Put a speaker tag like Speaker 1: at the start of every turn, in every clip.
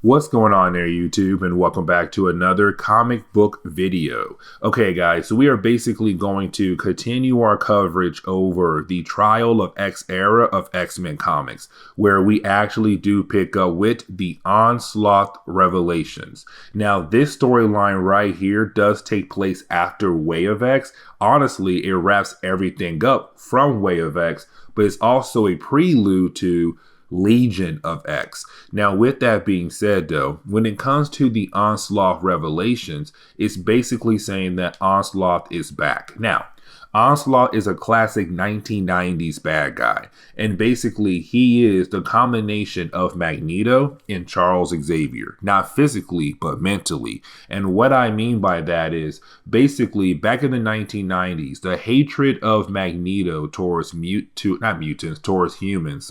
Speaker 1: What's going on there, YouTube, and welcome back to another comic book video. Okay, guys, so we are basically going to continue our coverage over the Trial of X era of X-Men comics, where we actually do pick up with the Onslaught Revelations. Now, this storyline right here does take place after Way of X. Honestly, it wraps everything up from Way of X, but it's also a prelude to Legion of X. Now, with that being said, though, when it comes to the Onslaught Revelations, it's basically saying that Onslaught is back. Now, Onslaught is a classic 1990s bad guy, and basically he is the combination of Magneto and Charles Xavier, not physically, but mentally. And what I mean by that is basically back in the 1990s, the hatred of Magneto towards towards humans,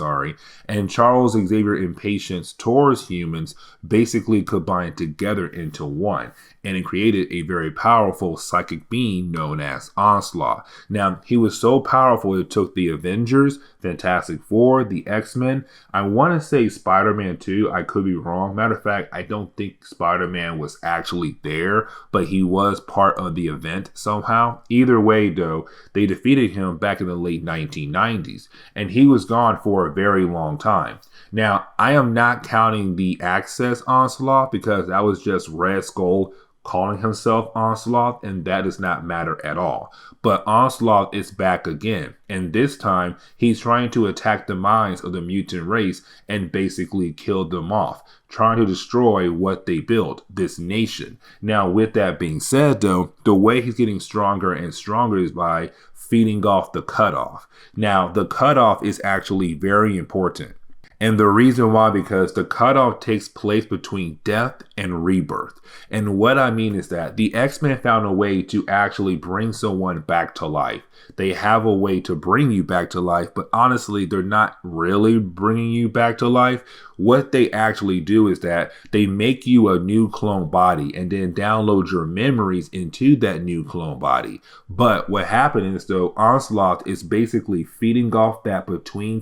Speaker 1: and Charles Xavier impatience towards humans basically combined together into one, and it created a very powerful psychic being known as Onslaught. Now, he was so powerful it took the Avengers, Fantastic Four, the X-Men, I want to say Spider-Man 2, I could be wrong. Matter of fact, I don't think Spider-Man was actually there, but he was part of the event somehow. Either way, though, they defeated him back in the late 1990s, and he was gone for a very long time. Now, I am not counting the Access Onslaught because that was just Red Skull calling himself Onslaught, and that does not matter at all. But Onslaught is back again, and this time he's trying to attack the minds of the mutant race and basically kill them off, trying to destroy what they built, this nation. Now, with that being said, though, the way he's getting stronger and stronger is by feeding off the cutoff. Now, the cutoff is actually very important. And the reason why, because the cutoff takes place between death and rebirth. And what I mean is that the X-Men found a way to actually bring someone back to life. They have a way to bring you back to life, but honestly, they're not really bringing you back to life. What they actually do is that they make you a new clone body and then download your memories into that new clone body. But what happened is, though, Onslaught is basically feeding off that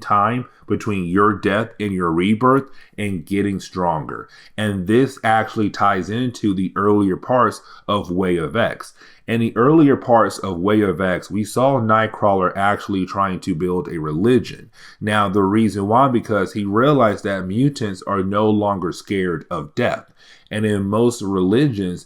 Speaker 1: time between your death and your rebirth and getting stronger. And this actually ties into the earlier parts of Way of X. In the earlier parts of Way of X, we saw Nightcrawler actually trying to build a religion. Now, the reason why, because he realized that mutants are no longer scared of death. And in most religions,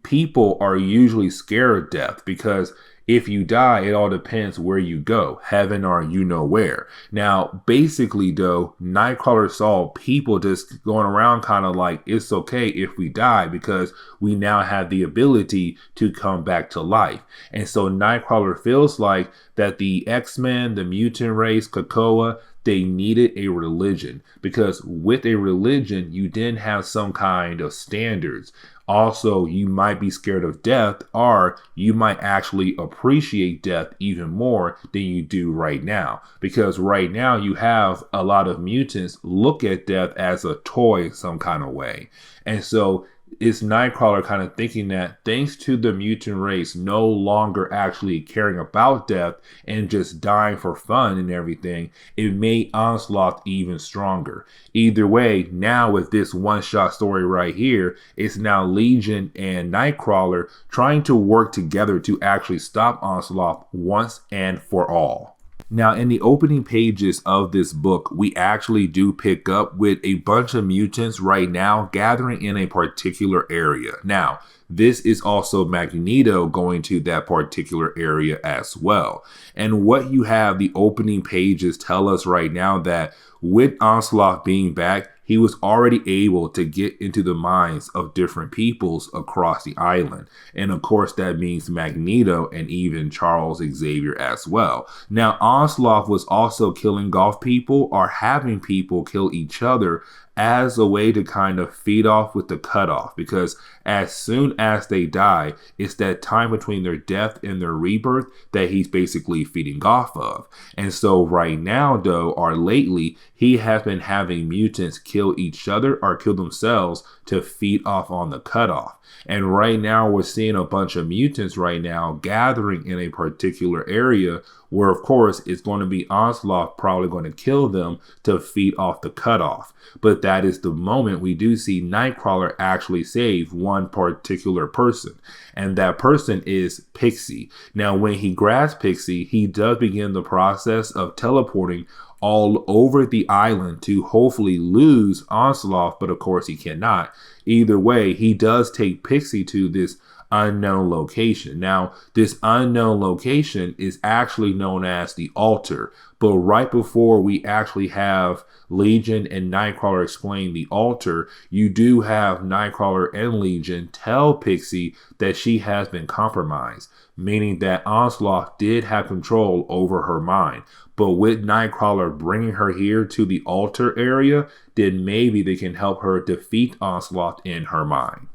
Speaker 1: people are usually scared of death because if you die, it all depends where you go, heaven or you know where. Now, basically, though, Nightcrawler saw people just going around kind of like, it's okay if we die because we now have the ability to come back to life. And so Nightcrawler feels like that the X-Men, the mutant race, COPPA, they needed a religion because with a religion, you didn't have some kind of standards. Also, you might be scared of death, or you might actually appreciate death even more than you do right now. Because right now you have a lot of mutants look at death as a toy in some kind of way. And so it's Nightcrawler kind of thinking that thanks to the mutant race no longer actually caring about death and just dying for fun and everything, it made Onslaught even stronger. Either way, now with this one-shot story right here, it's now Legion and Nightcrawler trying to work together to actually stop Onslaught once and for all. Now, in the opening pages of this book, we actually do pick up with a bunch of mutants right now gathering in a particular area. Now, this is also Magneto going to that particular area as well. And what you have the opening pages tell us right now that with Onslaught being back, he was already able to get into the minds of different peoples across the island. And of course, that means Magneto and even Charles Xavier as well. Now, Onslaught was also killing off people or having people kill each other as a way to kind of feed off with the cutoff, because as soon as they die, it's that time between their death and their rebirth that he's basically feeding off of. And so right now, though, or lately, he has been having mutants kill each other or kill themselves to feed off on the cutoff. And right now we're seeing a bunch of mutants right now gathering in a particular area where of course it's going to be Onslaught probably going to kill them to feed off the cutoff. But that is the moment we do see Nightcrawler actually save one particular person, and that person is Pixie. Now when he grabs Pixie, he does begin the process of teleporting all over the island to hopefully lose Onslaught, but of course he cannot. Either way, he does take Pixie to this unknown location. Now, this unknown location is actually known as the altar, but right before we actually have Legion and Nightcrawler explain the altar, you do have Nightcrawler and Legion tell Pixie that she has been compromised, meaning that Onslaught did have control over her mind. But with Nightcrawler bringing her here to the altar area, then maybe they can help her defeat Onslaught in her mind.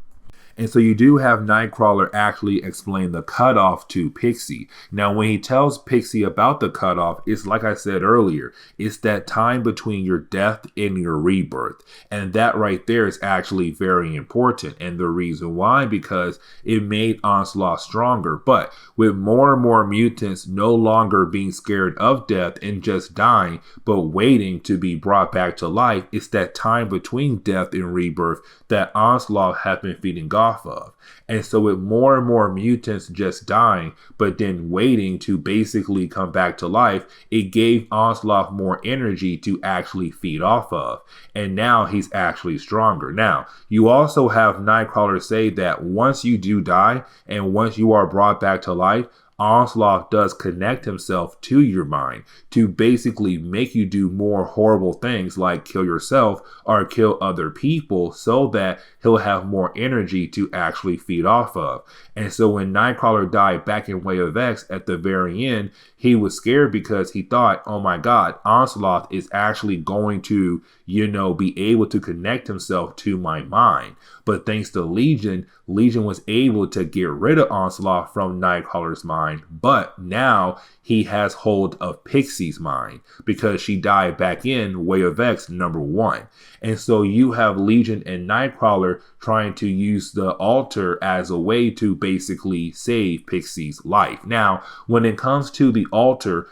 Speaker 1: And so you do have Nightcrawler actually explain the cutoff to Pixie. Now, when he tells Pixie about the cutoff, it's like I said earlier, it's that time between your death and your rebirth. And that right there is actually very important. And the reason why, because it made Onslaught stronger. But with more and more mutants no longer being scared of death and just dying, but waiting to be brought back to life, it's that time between death and rebirth that Onslaught has been feeding off of. And so with more and more mutants just dying, but then waiting to basically come back to life, it gave Onslaught more energy to actually feed off of. And now he's actually stronger. Now, you also have Nightcrawler say that once you do die and once you are brought back to life, Onslaught does connect himself to your mind to basically make you do more horrible things like kill yourself or kill other people so that he'll have more energy to actually feed off of. And so when Nightcrawler died back in Way of X at the very end, he was scared because he thought, oh my God, Onslaught is actually going to, be able to connect himself to my mind. But thanks to Legion was able to get rid of Onslaught from Nightcrawler's mind. But now he has hold of Pixie's mind because she died back in Way of X #1. And so you have Legion and Nightcrawler trying to use the altar as a way to basically save Pixie's life. Now, when it comes to the altar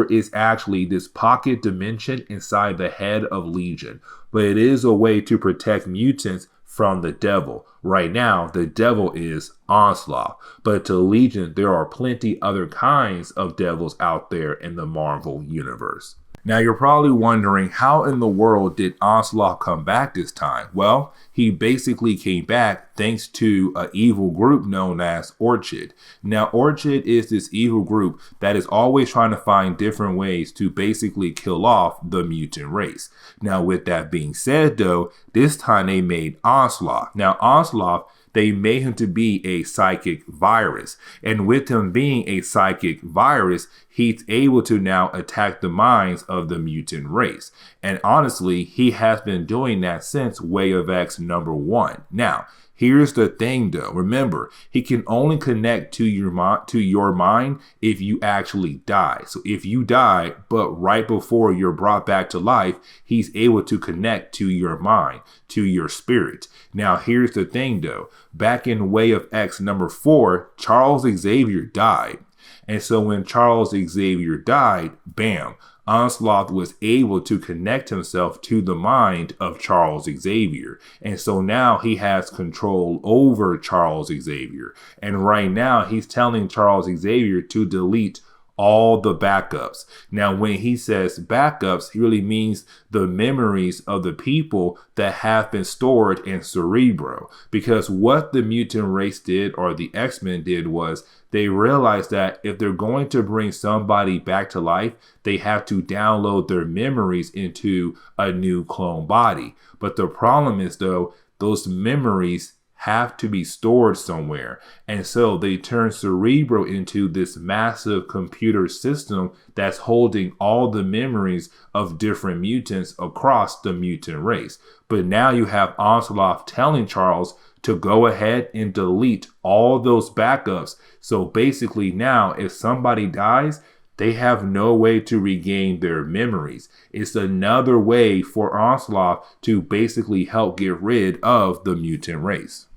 Speaker 1: is actually this pocket dimension inside the head of Legion. But it is a way to protect mutants from the devil. Right now, the devil is Onslaught, but to Legion, there are plenty other kinds of devils out there in the Marvel universe. Now, you're probably wondering, how in the world did Onslaught come back this time? Well, he basically came back thanks to an evil group known as Orchid. Now, Orchid is this evil group that is always trying to find different ways to basically kill off the mutant race. Now, with that being said, though, this time they made Onslaught. Now, Onslaught, they made him to be a psychic virus. And with him being a psychic virus, he's able to now attack the minds of the mutant race. And honestly, he has been doing that since Way of X #1. Now, here's the thing though. Remember, he can only connect to your mind if you actually die. So if you die, but right before you're brought back to life, he's able to connect to your mind, to your spirit. Now, here's the thing though. Back in Way of X #4, Charles Xavier died. And so when Charles Xavier died, bam, Onslaught was able to connect himself to the mind of Charles Xavier. And so now he has control over Charles Xavier. And right now he's telling Charles Xavier to delete all the backups. Now, when he says backups, he really means the memories of the people that have been stored in Cerebro. Because what the mutant race did, or the X-Men did, was they realized that if they're going to bring somebody back to life, they have to download their memories into a new clone body. But the problem is, though, those memories have to be stored somewhere. And so they turn Cerebro into this massive computer system that's holding all the memories of different mutants across the mutant race. But now you have Onslaught telling Charles to go ahead and delete all those backups. So basically now, if somebody dies, they have no way to regain their memories. It's another way for Onslaught to basically help get rid of the mutant race.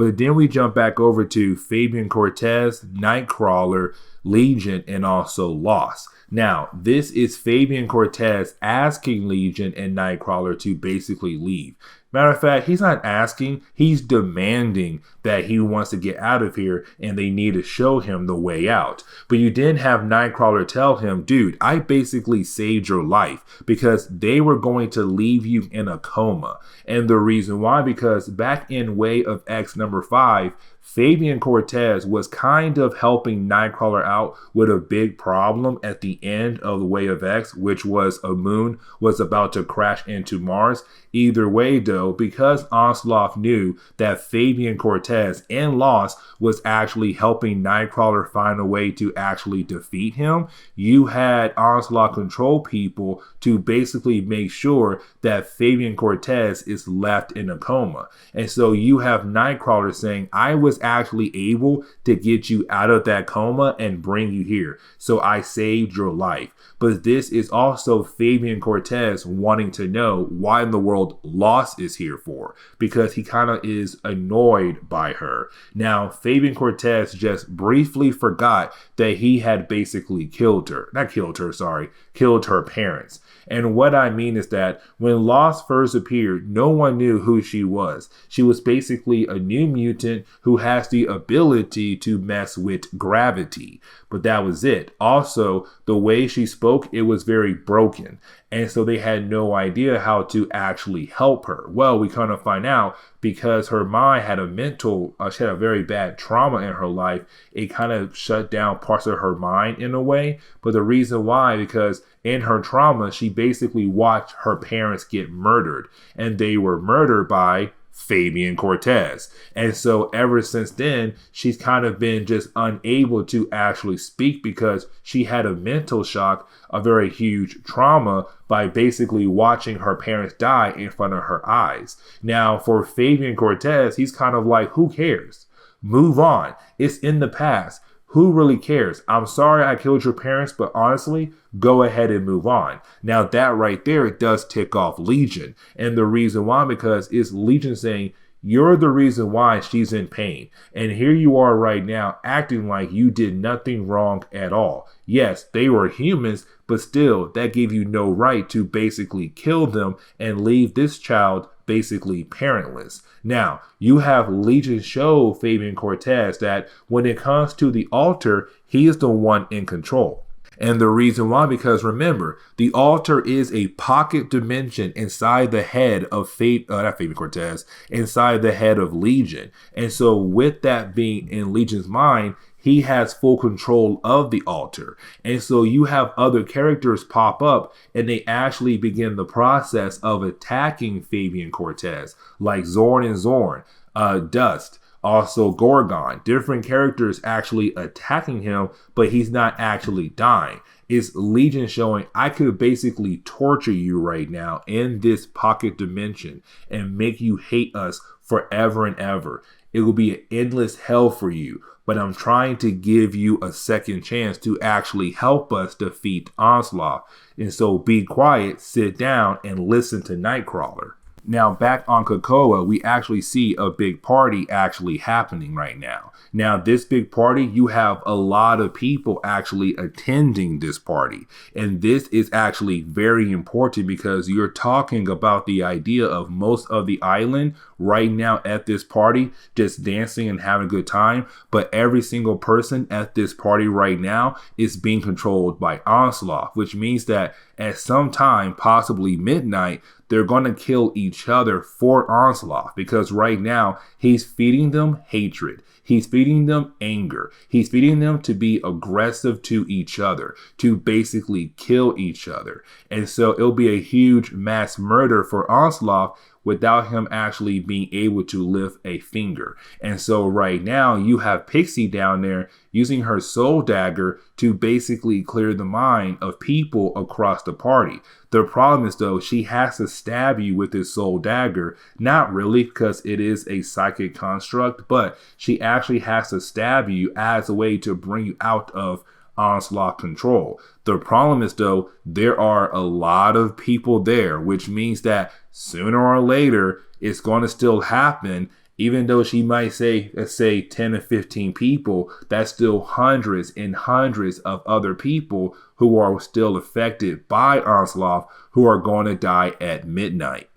Speaker 1: But then we jump back over to Fabian Cortez, Nightcrawler, Legion, and also Lost. Now, this is Fabian Cortez asking Legion and Nightcrawler to basically leave. Matter of fact, he's not asking, he's demanding that he wants to get out of here and they need to show him the way out. But you didn't have Nightcrawler tell him, dude, I basically saved your life because they were going to leave you in a coma. And the reason why, because back in Way of X number 5, Fabian Cortez was kind of helping Nightcrawler out with a big problem at the end of the Way of X, which was a moon was about to crash into Mars. Either way, though, because Onslaught knew that Fabian Cortez in Lost was actually helping Nightcrawler find a way to actually defeat him, you had Onslaught control people to basically make sure that Fabian Cortez is left in a coma. And so you have Nightcrawler saying, I was actually able to get you out of that coma and bring you here. So I saved your life. But this is also Fabian Cortez wanting to know why in the world Lost is here for, because he kind of is annoyed by her. Now, Fabian Cortez just briefly forgot that he had basically killed her parents. And what I mean is that when Lost first appeared, no one knew who she was. She was basically a new mutant who has the ability to mess with gravity. But that was it. Also, the way she spoke, it was very broken. And so they had no idea how to actually help her. Well, we kind of find out because her mind had she had a very bad trauma in her life. It kind of shut down parts of her mind in a way. But the reason why, because in her trauma, she basically watched her parents get murdered. And they were murdered by Fabian Cortez. And so ever since then, she's kind of been just unable to actually speak because she had a mental shock, a very huge trauma by basically watching her parents die in front of her eyes. Now, for Fabian Cortez, he's kind of like, who cares? Move on. It's in the past. Who really cares? I'm sorry I killed your parents, but honestly, go ahead and move on. Now that right there, it does tick off Legion. And the reason why, because it's Legion saying, you're the reason why she's in pain. And here you are right now acting like you did nothing wrong at all. Yes, they were humans, but still, that gave you no right to basically kill them and leave this child basically parentless. Now, you have Legion show Fabian Cortez that when it comes to the altar, he is the one in control. And the reason why, because remember, the altar is a pocket dimension inside the head of Fabian Cortez, inside the head of Legion. And so with that being in Legion's mind, he has full control of the altar. And so you have other characters pop up and they actually begin the process of attacking Fabian Cortez, like Zorn and Zorn, Dust, also Gorgon. Different characters actually attacking him, but he's not actually dying. It's Legion showing, I could basically torture you right now in this pocket dimension and make you hate us forever and ever. It will be an endless hell for you. But I'm trying to give you a second chance to actually help us defeat Onslaught. And so be quiet, sit down, and listen to Nightcrawler. Now, back on COPPA, we actually see a big party actually happening right now. Now, this big party, you have a lot of people actually attending this party. And this is actually very important because you're talking about the idea of most of the island right now at this party, just dancing and having a good time. But every single person at this party right now is being controlled by Onslaught, which means that at some time, possibly midnight, they're going to kill each other for Onslaught because right now he's feeding them hatred. He's feeding them anger. He's feeding them to be aggressive to each other, to basically kill each other. And so it'll be a huge mass murder for Onslaught without him actually being able to lift a finger. And so right now you have Pixie down there using her soul dagger to basically clear the mind of people across the party. The problem is though, she has to stab you with this soul dagger. Not really, because it is a psychic construct, but she actually has to stab you as a way to bring you out of Onslaught control. The problem is though, there are a lot of people there, which means that sooner or later it's going to still happen Even though she might say, let's say 10 to 15 people, that's still hundreds and hundreds of other people who are still affected by Onslaught who are going to die at midnight.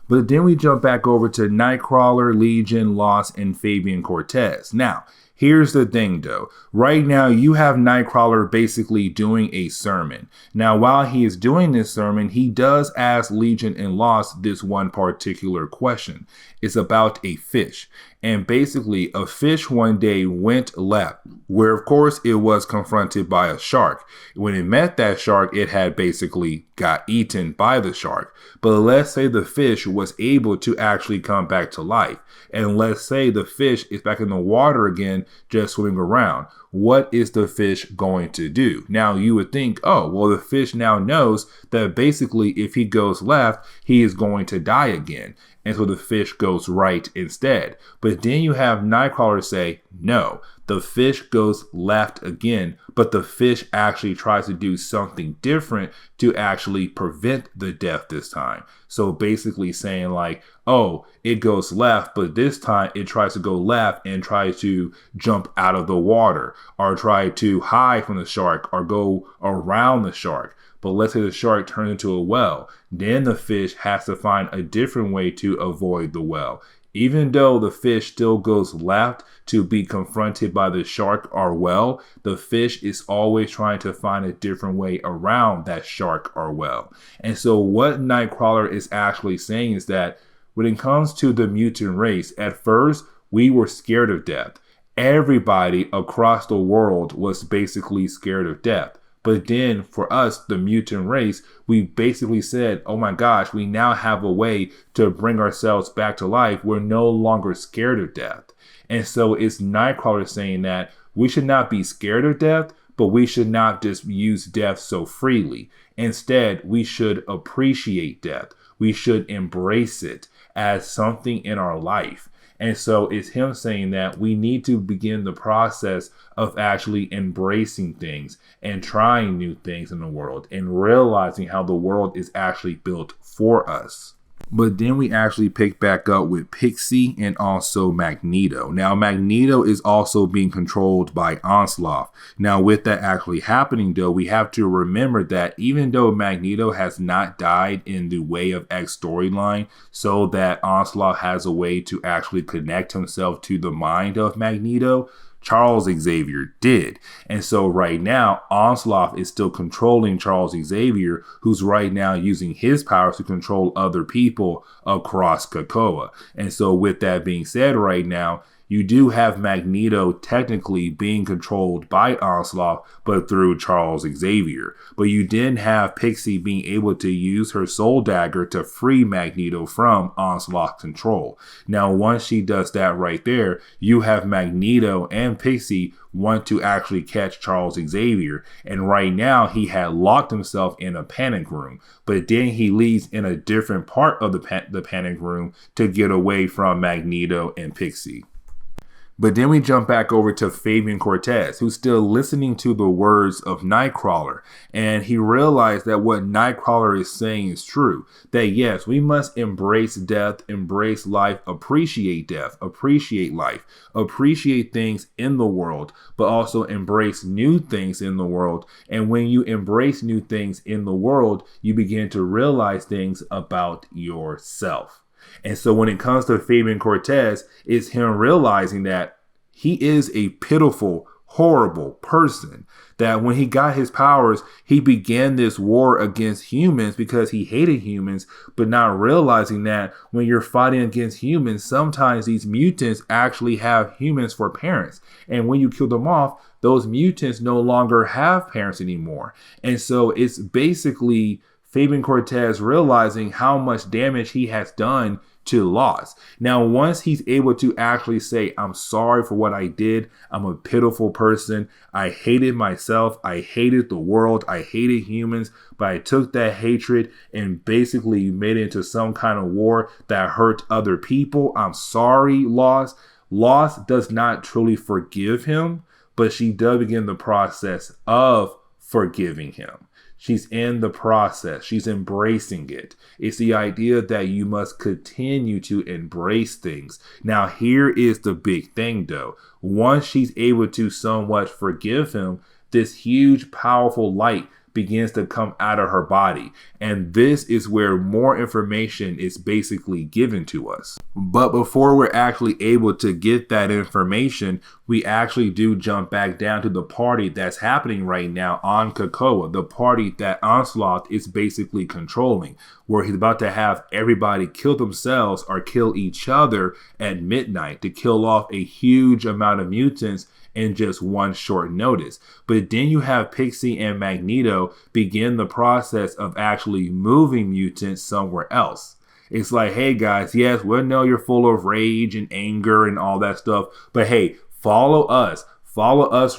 Speaker 1: But then we jump back over to Nightcrawler, Legion, Lost, and Fabian Cortez. Now, here's the thing though. Right now, you have Nightcrawler basically doing a sermon. Now, while he is doing this sermon, he does ask Legion and Lost this one particular question. It's about a fish. And basically, a fish one day went left, where of course it was confronted by a shark. When it met that shark, it had basically got eaten by the shark. But let's say the fish was able to actually come back to life. And let's say the fish is back in the water again, just swimming around. What is the fish going to do? Now you would think, oh, well, the fish now knows that basically if he goes left, he is going to die again. And so the fish goes right instead. But then you have Nightcrawler say, no, the fish goes left again, but the fish actually tries to do something different to actually prevent the death this time. So basically saying like, oh, it goes left, but this time it tries to go left and try to jump out of the water or try to hide from the shark or go around the shark. But let's say the shark turns into a whale, then the fish has to find a different way to avoid the whale. Even though the fish still goes left to be confronted by the shark or whale, the fish is always trying to find a different way around that shark or whale. And so what Nightcrawler is actually saying is that when it comes to the mutant race, at first we were scared of death. Everybody across the world was basically scared of death. But then for us, the mutant race, we basically said, oh my gosh, we now have a way to bring ourselves back to life. We're no longer scared of death. And so it's Nightcrawler saying that we should not be scared of death, but we should not just use death so freely. Instead, we should appreciate death. We should embrace it as something in our life. And so it's him saying that we need to begin the process of actually embracing things and trying new things in the world and realizing how the world is actually built for us. But then we actually pick back up with Pixie and also Magneto. Now, Magneto is also being controlled by Onslaught. Now, with that actually happening, though, we have to remember that even though Magneto has not died in the Way of X storyline, so that Onslaught has a way to actually connect himself to the mind of Magneto, Charles Xavier did. And so right now, Onslaught is still controlling Charles Xavier, who's right now using his powers to control other people across COPPA. And so with that being said right now, you do have Magneto technically being controlled by Onslaught, but through Charles Xavier. But you didn't have Pixie being able to use her soul dagger to free Magneto from Onslaught control. Now, once she does that right there, you have Magneto and Pixie want to actually catch Charles Xavier. And right now, he had locked himself in a panic room. But then he leaves in a different part of the panic room to get away from Magneto and Pixie. But then we jump back over to Fabian Cortez, who's still listening to the words of Nightcrawler. And he realized that what Nightcrawler is saying is true. That yes, we must embrace death, embrace life, appreciate death, appreciate life, appreciate things in the world, but also embrace new things in the world. And when you embrace new things in the world, you begin to realize things about yourself. And so when it comes to Fabian Cortez, it's him realizing that he is a pitiful, horrible person. That when he got his powers, he began this war against humans because he hated humans, but not realizing that when you're fighting against humans, sometimes these mutants actually have humans for parents. And when you kill them off, those mutants no longer have parents anymore. And so it's basically Fabian Cortez realizing how much damage he has done to Lost. Now, once he's able to actually say, I'm sorry for what I did. I'm a pitiful person. I hated myself. I hated the world. I hated humans. But I took that hatred and basically made it into some kind of war that hurt other people. I'm sorry, Lost. Lost does not truly forgive him, but she does begin the process of forgiving him She's in the process. She's embracing it. It's the idea that you must continue to embrace things. Now, here is the big thing, though. Once she's able to somewhat forgive him, this huge, powerful light begins to come out of her body. And this is where more information is basically given to us. But before we're actually able to get that information, we actually do jump back down to the party that's happening right now on COPPA, the party that Onslaught is basically controlling, where he's about to have everybody kill themselves or kill each other at midnight to kill off a huge amount of mutants in just one short notice. But then you have Pixie and Magneto begin the process of actually moving mutants somewhere else. It's like, hey guys, yes, we know you're full of rage and anger and all that stuff, but hey, follow us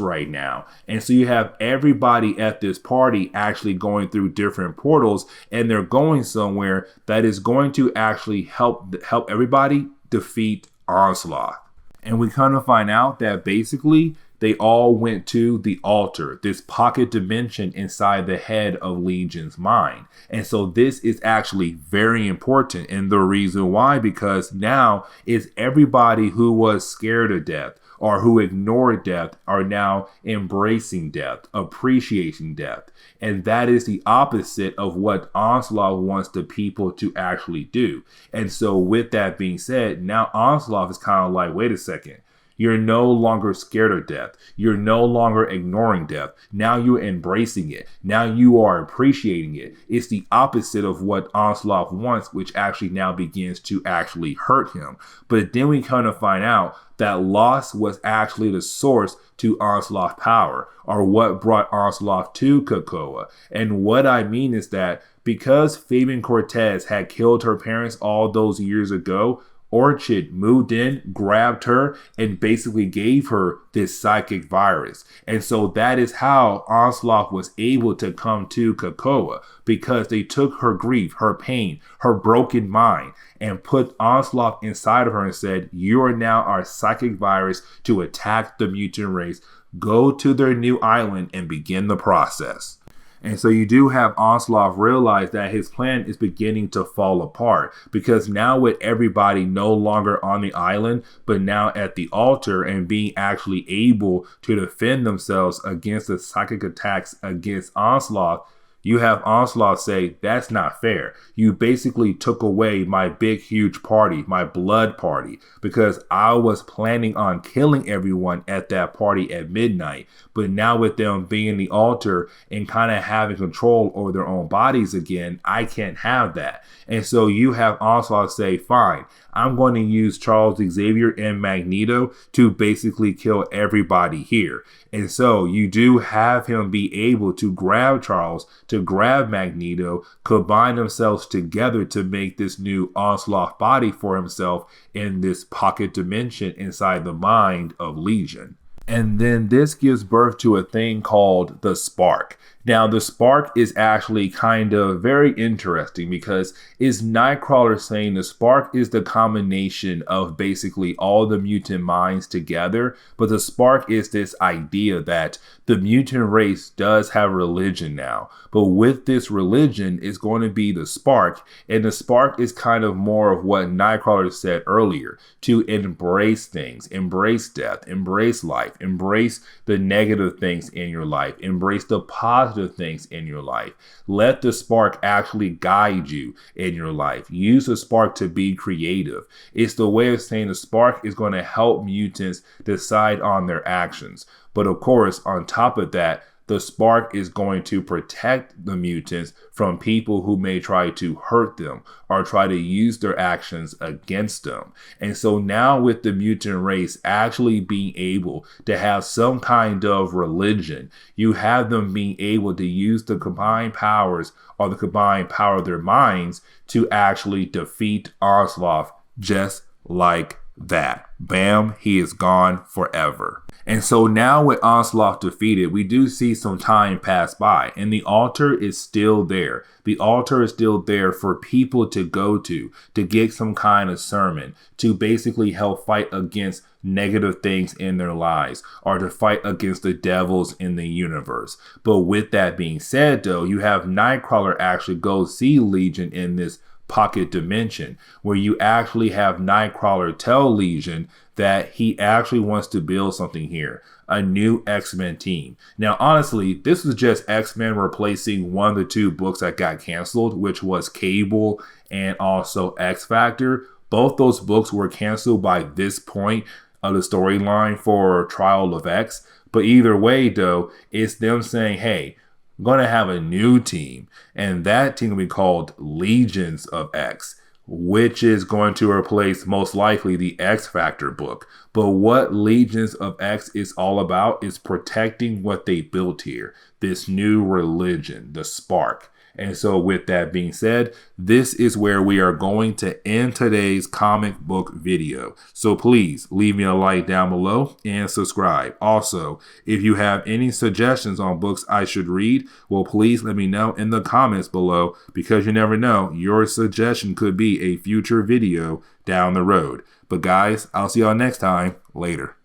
Speaker 1: right now. And so you have everybody at this party actually going through different portals, and they're going somewhere that is going to actually help everybody defeat Onslaught. And we kind of find out that basically they all went to the altar, this pocket dimension inside the head of Legion's mind. And so this is actually very important. And the reason why, because now is everybody who was scared of death or who ignored death are now embracing death, appreciating death. And that is the opposite of what Onslaught wants the people to actually do. And so with that being said, now Onslaught is kind of like, wait a second. You're no longer scared of death. You're no longer ignoring death. Now you're embracing it. Now you are appreciating it. It's the opposite of what Onslaught wants, which actually now begins to actually hurt him. But then we kind of find out that loss was actually the source to Onslaught power, or what brought Onslaught to COPPA. And what I mean is that because Fabian Cortez had killed her parents all those years ago, Orchid moved in, grabbed her, and basically gave her this psychic virus. And so that is how Onslaught was able to come to COPPA, because they took her grief, her pain, her broken mind, and put Onslaught inside of her and said, you are now our psychic virus to attack the mutant race. Go to their new island and begin the process. And so you do have Onslaught realize that his plan is beginning to fall apart, because now with everybody no longer on the island, but now at the altar and being actually able to defend themselves against the psychic attacks against Onslaught, you have Onslaught say, that's not fair. You basically took away my big, huge party, my blood party, because I was planning on killing everyone at that party at midnight. But now with them being in the altar and kind of having control over their own bodies again, I can't have that. And so you have Onslaught say, fine, I'm going to use Charles Xavier and Magneto to basically kill everybody here. And so you do have him be able to grab Charles, to grab Magneto, combine themselves together to make this new Onslaught body for himself in this pocket dimension inside the mind of Legion. And then this gives birth to a thing called the Spark. Now, the Spark is actually kind of very interesting, because is Nightcrawler saying the Spark is the combination of basically all the mutant minds together, but the Spark is this idea that the mutant race does have religion now, but with this religion is going to be the Spark, and the Spark is kind of more of what Nightcrawler said earlier, to embrace things, embrace death, embrace life, embrace the negative things in your life, embrace the positive things in your life. Let the Spark actually guide you in your life. Use the Spark to be creative. It's the way of saying the Spark is going to help mutants decide on their actions. But of course, on top of that, the Spark is going to protect the mutants from people who may try to hurt them or try to use their actions against them. And so now with the mutant race actually being able to have some kind of religion, you have them being able to use the combined powers or the combined power of their minds to actually defeat Onslaught just like that. Bam, he is gone forever. And so now with Onslaught defeated, we do see some time pass by, and the altar is still there. The altar is still there for people to go to get some kind of sermon, to basically help fight against negative things in their lives, or to fight against the devils in the universe. But with that being said, though, you have Nightcrawler actually go see Legion in this pocket dimension, where you actually have Nightcrawler tell Legion that he actually wants to build something here, a new X-Men team. Now, honestly, this was just X-Men replacing one of the two books that got canceled, which was Cable and also X-Factor. Both those books were canceled by this point of the storyline for Trial of X. But either way, though, it's them saying, hey, I'm going to have a new team, and that team will be called Legions of X, which is going to replace most likely the X Factor book. But what Legions of X is all about is protecting what they built here, this new religion, the Spark. And so with that being said, this is where we are going to end today's comic book video. So please leave me a like down below and subscribe. Also, if you have any suggestions on books I should read, well, please let me know in the comments below, because you never know, your suggestion could be a future video down the road. But guys, I'll see y'all next time. Later.